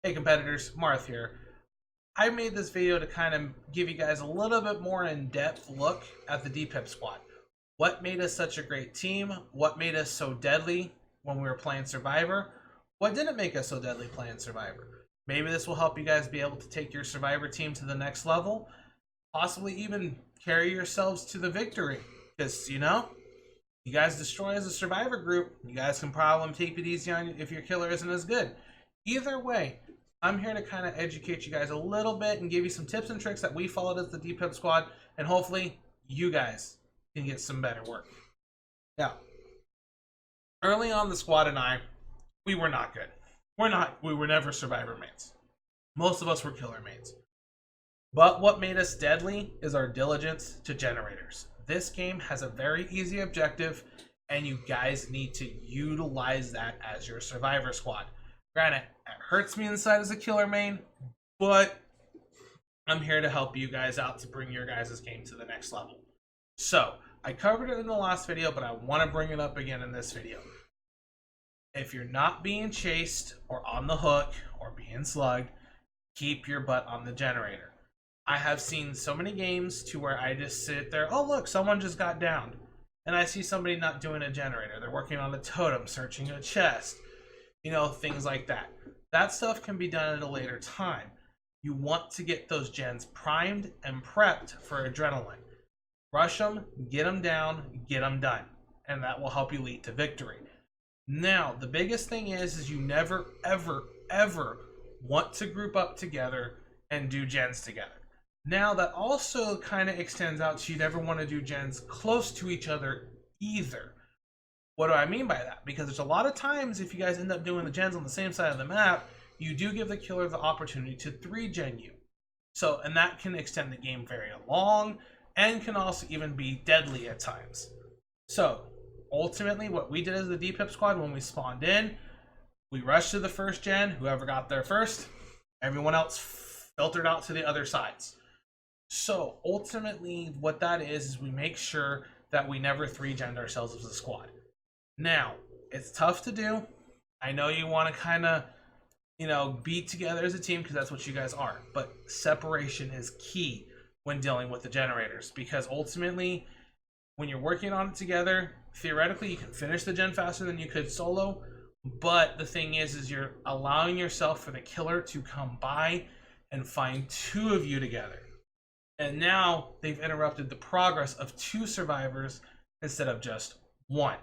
Hey competitors, Marth here. I made this video to kind of give you guys a little bit more in-depth look at the DPIP squad. What made us such a great team? What made us so deadly when we were playing Survivor? What didn't make us so deadly playing Survivor? Maybe this will help you guys be able to take your Survivor team to the next level, possibly even carry yourselves to the victory. Because, you guys destroy as a Survivor group, you guys can probably take it easy on you if your killer isn't as good. Either way, I'm here to kind of educate you guys a little bit and give you some tips and tricks that we followed as the DPIP squad, and hopefully you guys can get some better work. Now, early on, the squad and I, we were not good. We were never Survivor mates. Most of us were killer mates. But what made us deadly is our diligence to generators. This game has a very easy objective, and you guys need to utilize that as your Survivor squad. Granted, it hurts me inside as a killer main, but I'm here to help you guys out to bring your guys' game to the next level. So, I covered it in the last video, but I want to bring it up again in this video. If you're not being chased or on the hook or being slugged, keep your butt on the generator. I have seen so many games to where I just sit there, oh look, someone just got downed. And I see somebody not doing a generator. They're working on a totem, searching a chest. Things like that. That stuff can be done at a later time. You want to get those gens primed and prepped for adrenaline. Rush them, get them down, get them done. And that will help you lead to victory. Now, the biggest thing is you never, ever, ever want to group up together and do gens together. Now, that also kind of extends out to you never want to do gens close to each other either. What do I mean by that? Because there's a lot of times if you guys end up doing the gens on the same side of the map, you do give the killer the opportunity to 3-gen you. So, and that can extend the game very long and can also even be deadly at times. So, ultimately what we did as the DPIP squad when we spawned in, we rushed to the first gen, whoever got there first, everyone else filtered out to the other sides. So, ultimately what that is we make sure that we never 3-gen ourselves as a squad. Now, it's tough to do. I know you want to kind of, be together as a team because that's what you guys are. But separation is key when dealing with the generators because ultimately, when you're working on it together, theoretically you can finish the gen faster than you could solo. But the thing is you're allowing yourself for the killer to come by and find 2 of you together. And now they've interrupted the progress of 2 survivors instead of just 1.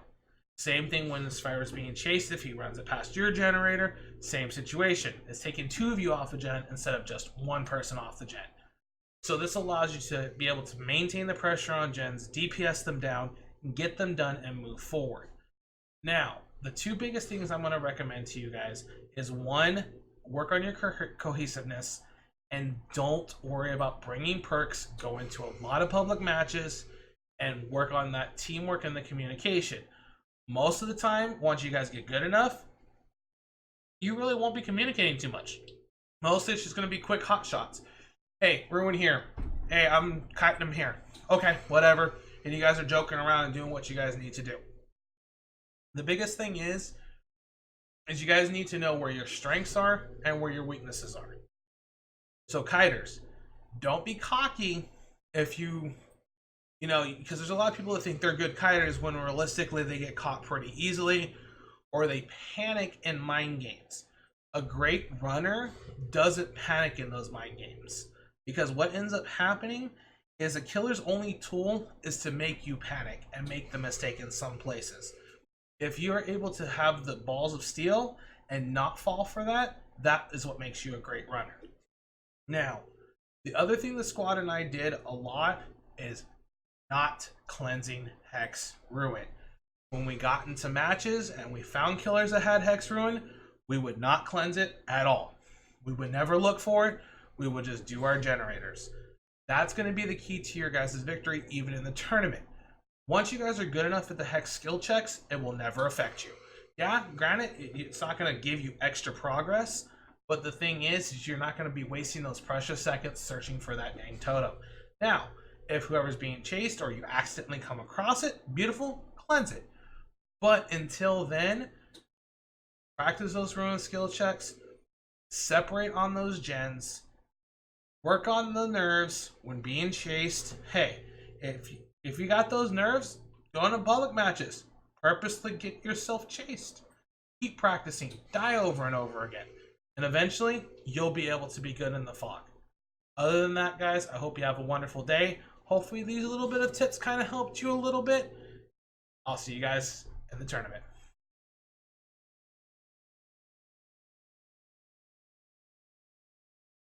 Same thing when the survivor is being chased. If he runs it past your generator, same situation. It's taking 2 of you off the gen instead of just 1 person off the gen. So this allows you to be able to maintain the pressure on gens, DPS them down, get them done, and move forward. Now, the 2 biggest things I'm going to recommend to you guys is 1, work on your cohesiveness, and don't worry about bringing perks, go into a lot of public matches, and work on that teamwork and the communication. Most of the time, once you guys get good enough, you really won't be communicating too much. Mostly it's just going to be quick hot shots. Hey, Ruin here. Hey, I'm kiting him here. Okay, whatever. And you guys are joking around and doing what you guys need to do. The biggest thing is you guys need to know where your strengths are and where your weaknesses are. So, kiters, don't be cocky if because there's a lot of people that think they're good kiters when realistically they get caught pretty easily or they panic in mind games. A great runner doesn't panic in those mind games because what ends up happening is a killer's only tool is to make you panic and make the mistake in some places. If you are able to have the balls of steel and not fall for that, that is what makes you a great runner. Now, the other thing the squad and I did a lot is not cleansing Hex Ruin. When we got into matches and we found killers that had Hex Ruin, we would not cleanse it at all. We would never look for it. We would just do our generators. That's going to be the key to your guys' victory, even in the tournament. Once you guys are good enough at the Hex skill checks, it will never affect you. Yeah, granted, it's not going to give you extra progress, but the thing is you're not going to be wasting those precious seconds searching for that dang totem. Now, if whoever's being chased or you accidentally come across it, beautiful, cleanse it. But until then, practice those ruin skill checks, separate on those gens, work on the nerves when being chased. Hey, if you got those nerves, go into public matches. Purposely get yourself chased. Keep practicing. Die over and over again. And eventually, you'll be able to be good in the fog. Other than that, guys, I hope you have a wonderful day. Hopefully these little bit of tips kind of helped you a little bit. I'll see you guys in the tournament.